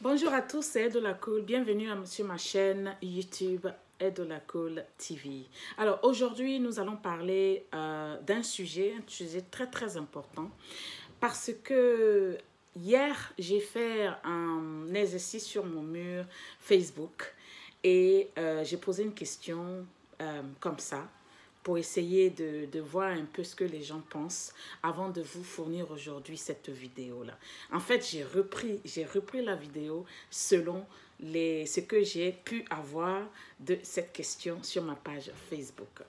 Bonjour à tous, c'est Edo La Cool. Bienvenue sur ma chaîne YouTube Edo La Cool TV. Alors aujourd'hui, nous allons parler d'un sujet très important parce que hier, j'ai fait un exercice sur mon mur Facebook et j'ai posé une question comme ça, pour essayer de voir un peu ce que les gens pensent avant de vous fournir aujourd'hui cette vidéo-là. En fait, j'ai repris la vidéo selon ce que j'ai pu avoir de cette question sur ma page Facebook.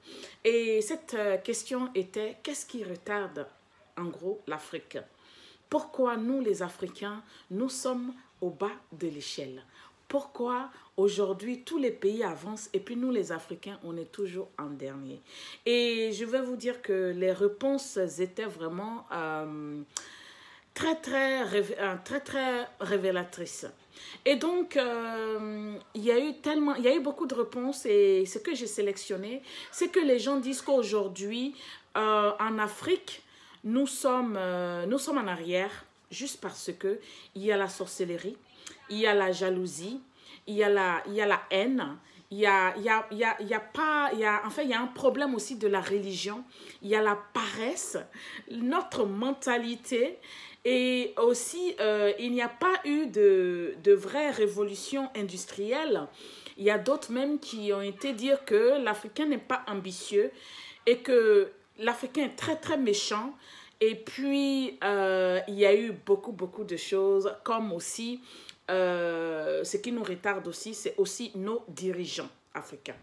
Et cette question était, qu'est-ce qui retarde en gros l'Afrique? Pourquoi nous, les Africains, nous sommes au bas de l'échelle? Pourquoi aujourd'hui tous les pays avancent et puis nous les Africains on est toujours en dernier? Et je vais vous dire que les réponses étaient vraiment très révélatrices. Et donc il y a eu beaucoup de réponses et ce que j'ai sélectionné, c'est que les gens disent qu'aujourd'hui en Afrique nous sommes en arrière juste parce que il y a la sorcellerie, il y a la jalousie, il y a la haine, il y a un problème aussi de la religion, il y a la paresse, notre mentalité et aussi il n'y a pas eu de vraie révolution industrielle. Il y a d'autres même qui ont été dire que l'Africain n'est pas ambitieux et que l'Africain est très méchant. Et puis, il y a eu beaucoup de choses, comme aussi, ce qui nous retarde aussi, c'est aussi nos dirigeants africains.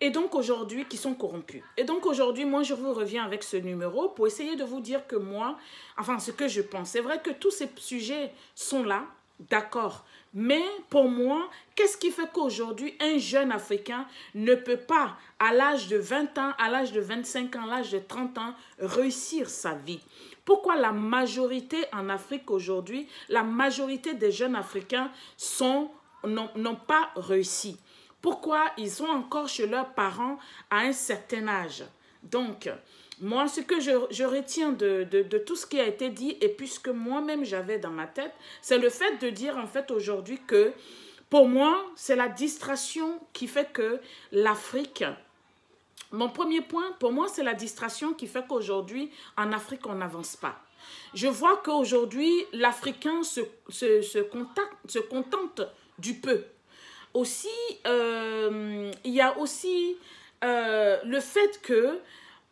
Et donc aujourd'hui, qui sont corrompus. Et donc aujourd'hui, moi, je vous reviens avec ce numéro pour essayer de vous dire que moi, enfin, ce que je pense. C'est vrai que tous ces sujets sont là, d'accord. Mais pour moi, qu'est-ce qui fait qu'aujourd'hui, un jeune Africain ne peut pas, à l'âge de 20 ans, à l'âge de 25 ans, à l'âge de 30 ans, réussir sa vie? Pourquoi la majorité en Afrique aujourd'hui, la majorité des jeunes Africains n'ont pas réussi? Pourquoi ils sont encore chez leurs parents à un certain âge? Donc, moi, ce que je retiens de tout ce qui a été dit et puis ce que moi-même j'avais dans ma tête, c'est le fait de dire en fait aujourd'hui que pour moi, c'est la distraction qui fait que l'Afrique... Mon premier point, pour moi, c'est la distraction qui fait qu'aujourd'hui, en Afrique, on n'avance pas. Je vois qu'aujourd'hui, l'Africain se contente du peu. Aussi, il y a aussi le fait que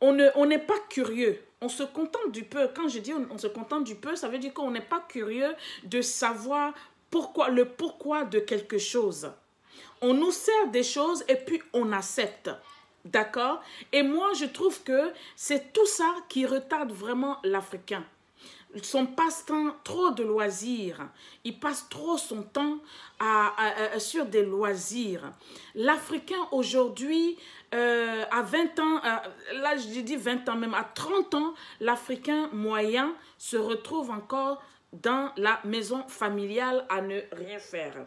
on n'est pas curieux. On se contente du peu. Quand je dis on se contente du peu, ça veut dire qu'on n'est pas curieux de savoir le pourquoi de quelque chose. On nous sert des choses et puis on accepte. D'accord? Et moi, je trouve que c'est tout ça qui retarde vraiment l'Africain. Son passe-temps, trop de loisirs. Il passe trop son temps sur des loisirs. L'Africain aujourd'hui, à 20 ans, là je dis 20 ans même, à 30 ans, l'Africain moyen se retrouve encore dans la maison familiale à ne rien faire.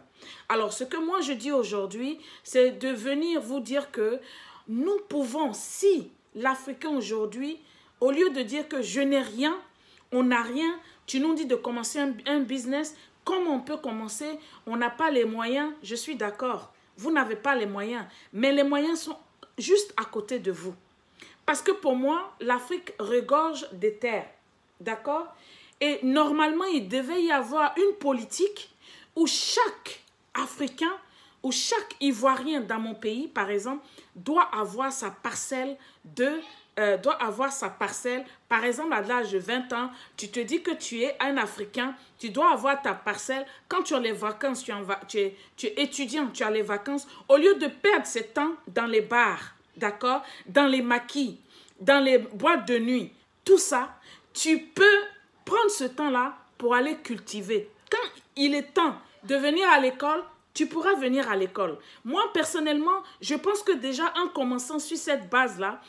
Alors, ce que moi je dis aujourd'hui, c'est de venir vous dire que nous pouvons, si l'Africain aujourd'hui, au lieu de dire que je n'ai rien, on n'a rien, tu nous dis de commencer un business, comment on peut commencer? On n'a pas les moyens, je suis d'accord, vous n'avez pas les moyens, mais les moyens sont juste à côté de vous. Parce que pour moi, l'Afrique regorge des terres, d'accord? Et normalement, il devait y avoir une politique où chaque Africain, où chaque Ivoirien dans mon pays, par exemple, doit avoir sa parcelle par exemple, à l'âge de 20 ans, tu te dis que tu es un Africain, tu dois avoir ta parcelle. Quand tu as les vacances, tu es étudiant, tu as les vacances, au lieu de perdre ce temps dans les bars, d'accord, dans les maquis, dans les boîtes de nuit, tout ça, tu peux prendre ce temps-là pour aller cultiver. Quand il est temps de venir à l'école, tu pourras venir à l'école. Moi, personnellement, je pense que déjà en commençant sur cette base-là,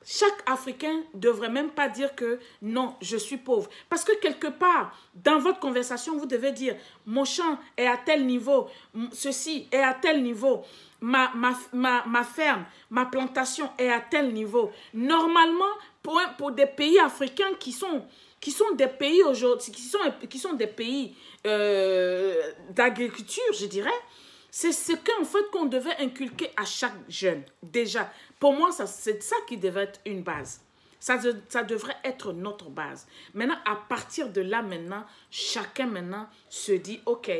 chaque Africain ne devrait même pas dire que non, je suis pauvre. Parce que quelque part, dans votre conversation, vous devez dire mon champ est à tel niveau, ceci est à tel niveau, ma ferme, ma plantation est à tel niveau. Normalement, pour des pays africains qui sont qui sont des pays aujourd'hui, qui sont des pays d'agriculture, je dirais, c'est ce qu'en fait qu'on devait inculquer à chaque jeune. Déjà, pour moi, c'est ça qui devrait être une base. Ça devrait être notre base. Maintenant, à partir de là, maintenant, chacun maintenant se dit, ok,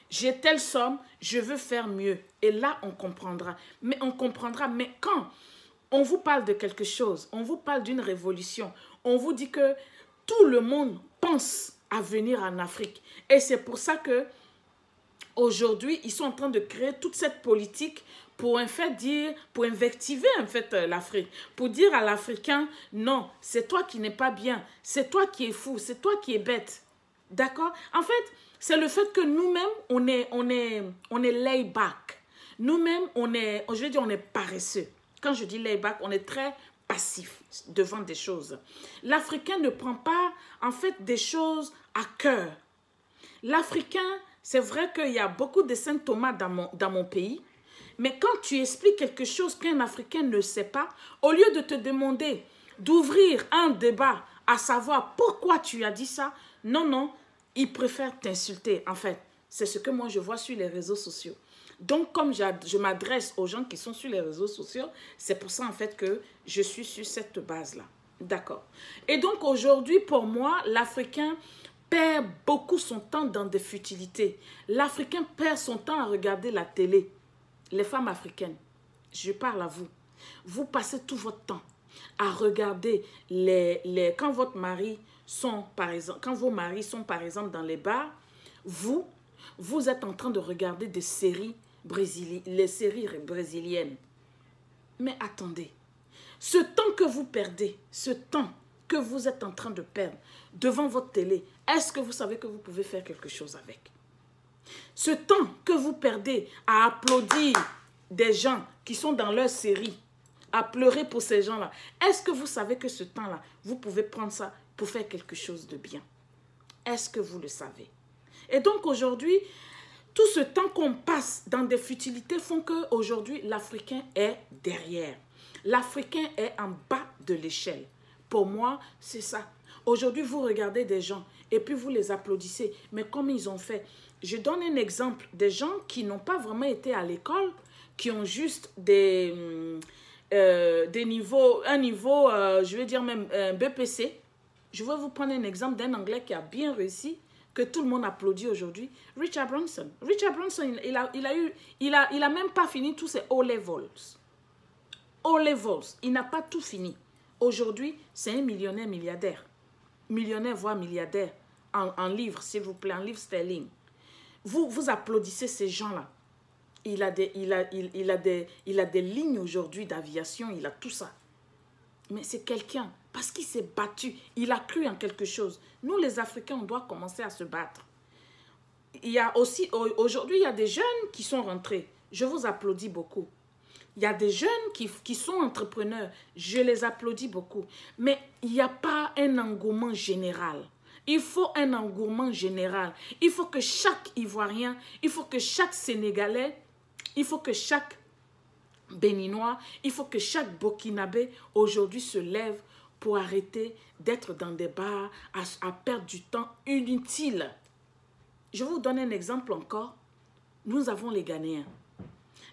j'ai telle somme, je veux faire mieux. Et là, on comprendra. Mais quand on vous parle de quelque chose, on vous parle d'une révolution, on vous dit que tout le monde pense à venir en Afrique. Et c'est pour ça que aujourd'hui, ils sont en train de créer toute cette politique pour en fait dire, pour invectiver en fait l'Afrique, pour dire à l'Africain, non, c'est toi qui n'es pas bien, c'est toi qui es fou, c'est toi qui es bête. D'accord? En fait, c'est le fait que nous-mêmes, on est lay back. Nous-mêmes, je veux dire, on est paresseux. Quand je dis lay back, on est très passif devant des choses. L'Africain ne prend pas en fait des choses à cœur. L'Africain, c'est vrai qu'il y a beaucoup de Saint Thomas dans mon pays, mais quand tu expliques quelque chose qu'un Africain ne sait pas, au lieu de te demander d'ouvrir un débat à savoir pourquoi tu as dit ça, non, il préfère t'insulter. En fait, c'est ce que moi je vois sur les réseaux sociaux. Donc, comme je m'adresse aux gens qui sont sur les réseaux sociaux, c'est pour ça en fait que je suis sur cette base-là. D'accord. Et donc aujourd'hui, pour moi, l'Africain perd beaucoup son temps dans des futilités. L'Africain perd son temps à regarder la télé. Les femmes africaines, je parle à vous. Vous passez tout votre temps à regarder quand vos maris sont par exemple dans les bars, vous êtes en train de regarder des séries les séries brésiliennes. Mais attendez, ce temps que vous perdez, ce temps que vous êtes en train de perdre devant votre télé, est-ce que vous savez que vous pouvez faire quelque chose avec? Ce temps que vous perdez à applaudir des gens qui sont dans leur série, à pleurer pour ces gens-là, est-ce que vous savez que ce temps-là, vous pouvez prendre ça pour faire quelque chose de bien? Est-ce que vous le savez? Et donc aujourd'hui, tout ce temps qu'on passe dans des futilités font qu'aujourd'hui, l'Africain est derrière. L'Africain est en bas de l'échelle. Pour moi, c'est ça. Aujourd'hui, vous regardez des gens et puis vous les applaudissez. Mais comme ils ont fait, je donne un exemple des gens qui n'ont pas vraiment été à l'école, qui ont juste des niveaux, je vais dire même BPC. Je vais vous prendre un exemple d'un Anglais qui a bien réussi, que tout le monde applaudit aujourd'hui, Richard Branson. Richard Branson, il a même pas fini tous ses O-levels. O-levels, il n'a pas tout fini. Aujourd'hui, c'est un millionnaire milliardaire. Millionnaire, voire milliardaire, en livres, s'il vous plaît, en livres sterling. Vous applaudissez ces gens-là. Il a des lignes aujourd'hui d'aviation, il a tout ça. Mais c'est quelqu'un, parce qu'il s'est battu, il a cru en quelque chose. Nous, les Africains, on doit commencer à se battre. Il y a aussi, aujourd'hui, il y a des jeunes qui sont rentrés. Je vous applaudis beaucoup. Il y a des jeunes qui sont entrepreneurs. Je les applaudis beaucoup. Mais il n'y a pas un engouement général. Il faut un engouement général. Il faut que chaque Ivoirien, il faut que chaque Sénégalais, il faut que chaque Béninois, il faut que chaque Burkinabé aujourd'hui se lève pour arrêter d'être dans des bars, à perdre du temps inutile. Je vous donne un exemple encore. Nous avons les Ghanéens.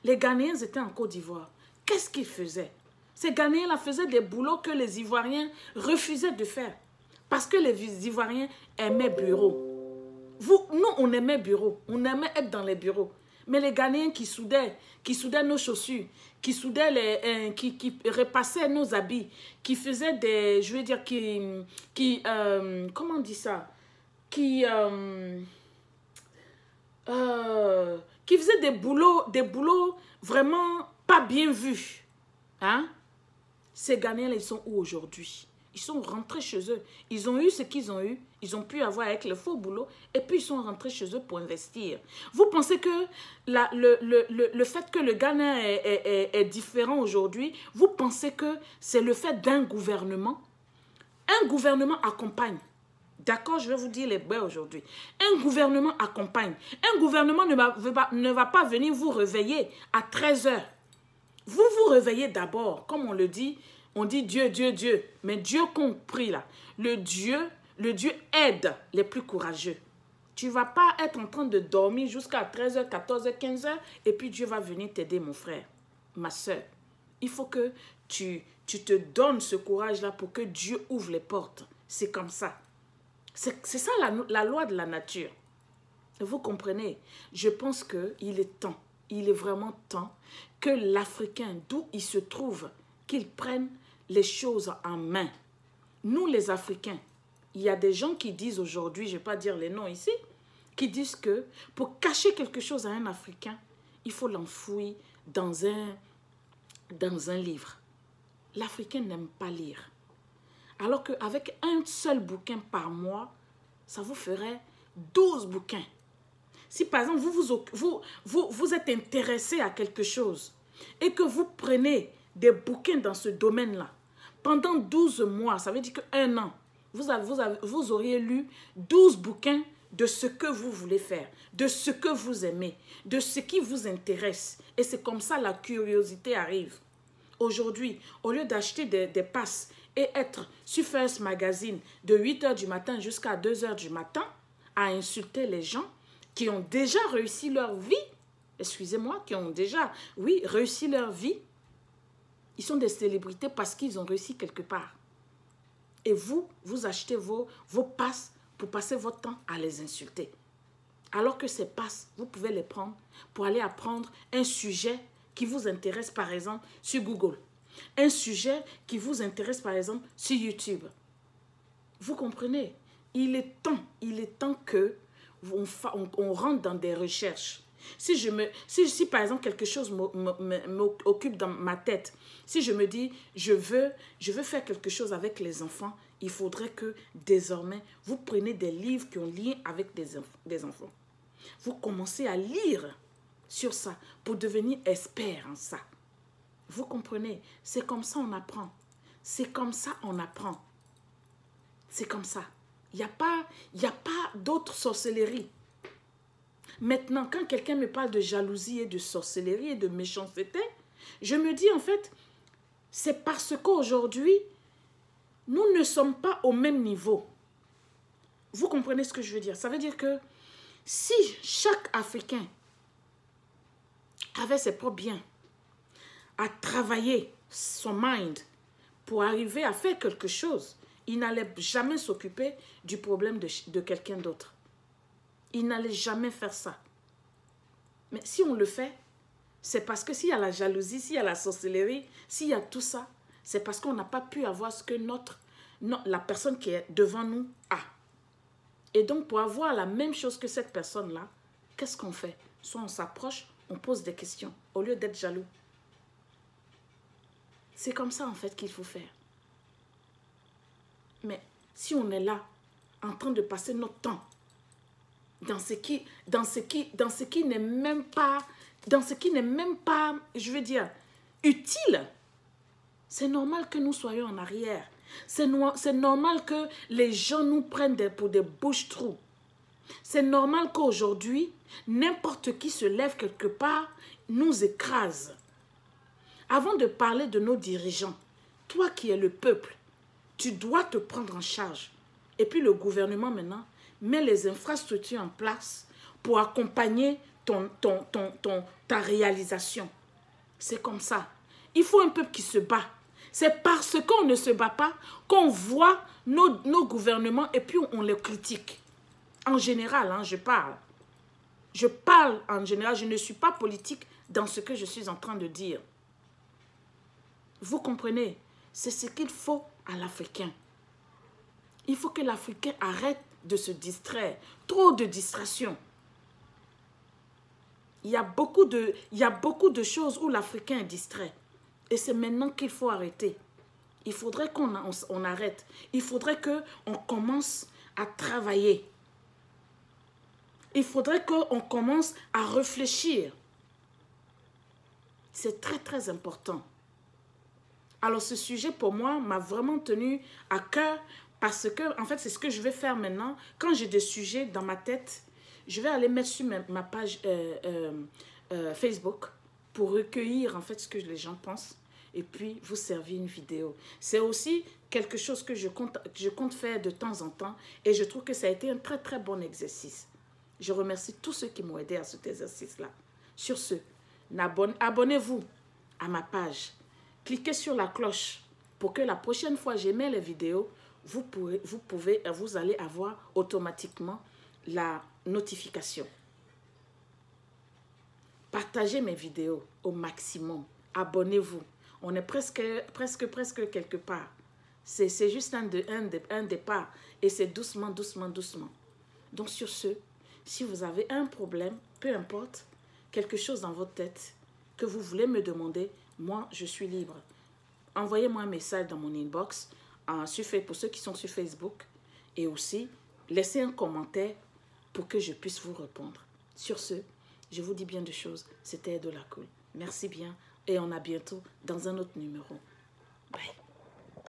Les Ghanéens étaient en Côte d'Ivoire. Qu'est-ce qu'ils faisaient? Ces Ghanéens-là faisaient des boulots que les Ivoiriens refusaient de faire. Parce que les Ivoiriens aimaient bureau. Nous, on aimait bureau. On aimait être dans les bureaux. Mais les Ghanéens qui soudaient nos chaussures, qui soudaient qui repassaient nos habits, qui faisaient des, je veux dire, comment on dit ça? Qui faisaient des boulots vraiment pas bien vus. Hein? Ces Ghanéens-là, ils sont où aujourd'hui? Ils sont rentrés chez eux. Ils ont eu ce qu'ils ont eu. Ils ont pu avoir avec le faux boulot. Et puis, ils sont rentrés chez eux pour investir. Vous pensez que le fait que le Ghana est différent aujourd'hui, vous pensez que c'est le fait d'un gouvernement? Un gouvernement accompagne. D'accord, je vais vous dire les bains aujourd'hui. Un gouvernement accompagne. Un gouvernement ne va pas venir vous réveiller à 13 h. Vous vous réveillez d'abord, comme on le dit. On dit Dieu, Dieu, Dieu. Mais Dieu compris là. Le Dieu Le Dieu aide les plus courageux. Tu ne vas pas être en train de dormir jusqu'à 13h, 14h, 15h et puis Dieu va venir t'aider, mon frère, ma soeur. Il faut que tu te donnes ce courage-là pour que Dieu ouvre les portes. C'est comme ça. C'est ça la loi de la nature. Vous comprenez? Je pense qu'il est temps, il est vraiment temps que l'Africain, d'où il se trouve, qu'il prenne les choses en main. Nous, les Africains, il y a des gens qui disent aujourd'hui, je ne vais pas dire les noms ici, qui disent que pour cacher quelque chose à un Africain, il faut l'enfouir dans un livre. L'Africain n'aime pas lire. Alors qu'avec un seul bouquin par mois, ça vous ferait 12 bouquins. Si par exemple, vous êtes intéressé à quelque chose et que vous prenez des bouquins dans ce domaine-là, pendant 12 mois, ça veut dire qu'un an, vous auriez lu 12 bouquins de ce que vous voulez faire, de ce que vous aimez, de ce qui vous intéresse. Et c'est comme ça la curiosité arrive. Aujourd'hui, au lieu d'acheter des passes et être sur First Magazine de 8h du matin jusqu'à 2h du matin à insulter les gens qui ont déjà réussi leur vie, excusez-moi, qui ont déjà, oui, réussi leur vie, ils sont des célébrités parce qu'ils ont réussi quelque part. Et vous achetez vos passes pour passer votre temps à les insulter. Alors que ces passes, vous pouvez les prendre pour aller apprendre un sujet qui vous intéresse, par exemple, sur Google. Un sujet qui vous intéresse, par exemple, sur YouTube. Vous comprenez? Il est temps que on rentre dans des recherches. Si par exemple, quelque chose m'occupe dans ma tête, si je me dis, je veux faire quelque chose avec les enfants, il faudrait que désormais, vous preniez des livres qui ont lien avec des enfants. Vous commencez à lire sur ça pour devenir expert en ça. Vous comprenez? C'est comme ça on apprend. C'est comme ça on apprend. C'est comme ça. Il n'y a pas d'autre sorcellerie. Maintenant, quand quelqu'un me parle de jalousie et de sorcellerie et de méchanceté, je me dis en fait, c'est parce qu'aujourd'hui, nous ne sommes pas au même niveau. Vous comprenez ce que je veux dire? Ça veut dire que si chaque Africain avait ses propres biens, à travailler son mind pour arriver à faire quelque chose, il n'allait jamais s'occuper du problème de quelqu'un d'autre. Il n'allait jamais faire ça. Mais si on le fait, c'est parce que s'il y a la jalousie, s'il y a la sorcellerie, s'il y a tout ça, c'est parce qu'on n'a pas pu avoir ce que la personne qui est devant nous a. Et donc, pour avoir la même chose que cette personne-là, qu'est-ce qu'on fait? Soit on s'approche, on pose des questions, au lieu d'être jaloux. C'est comme ça, en fait, qu'il faut faire. Mais si on est là, en train de passer notre temps dans ce qui n'est même pas, je veux dire, utile, c'est normal que nous soyons en arrière. C'est normal que les gens nous prennent pour des bouches-trous. C'est normal qu'aujourd'hui, n'importe qui se lève quelque part, nous écrase. Avant de parler de nos dirigeants, toi qui es le peuple, tu dois te prendre en charge. Et puis le gouvernement maintenant met les infrastructures en place pour accompagner ta réalisation. C'est comme ça. Il faut un peuple qui se bat. C'est parce qu'on ne se bat pas qu'on voit nos gouvernements et puis on les critique. En général, hein, je parle. Je parle en général, je ne suis pas politique dans ce que je suis en train de dire. Vous comprenez? C'est ce qu'il faut à l'Africain. Il faut que l'Africain arrête de se distraire. Trop de distractions. Il y a beaucoup de choses où l'Africain est distrait. Et c'est maintenant qu'il faut arrêter. Il faudrait qu'on arrête. Il faudrait qu'on commence à travailler. Il faudrait qu'on commence à réfléchir. C'est très, très important. Alors, ce sujet, pour moi, m'a vraiment tenu à cœur parce que, en fait, c'est ce que je vais faire maintenant. Quand j'ai des sujets dans ma tête, je vais aller mettre sur ma page Facebook pour recueillir, en fait, ce que les gens pensent. et puis vous servir une vidéo. C'est aussi quelque chose que je compte faire de temps en temps et je trouve que ça a été un très très bon exercice. Je remercie tous ceux qui m'ont aidé à cet exercice-là. Sur ce, abonnez-vous à ma page. Cliquez sur la cloche pour que la prochaine fois que j'émets les vidéos, vous allez avoir automatiquement la notification. Partagez mes vidéos au maximum. Abonnez-vous. On est presque quelque part. C'est juste un départ. Et c'est doucement, doucement, doucement. Donc sur ce, si vous avez un problème, peu importe, quelque chose dans votre tête que vous voulez me demander, moi, je suis libre. Envoyez-moi un message dans mon inbox, pour ceux qui sont sur Facebook. Et aussi, laissez un commentaire pour que je puisse vous répondre. Sur ce, je vous dis bien de choses. C'était Edo Lacool. Merci bien et on a bientôt dans un autre numéro. Bye.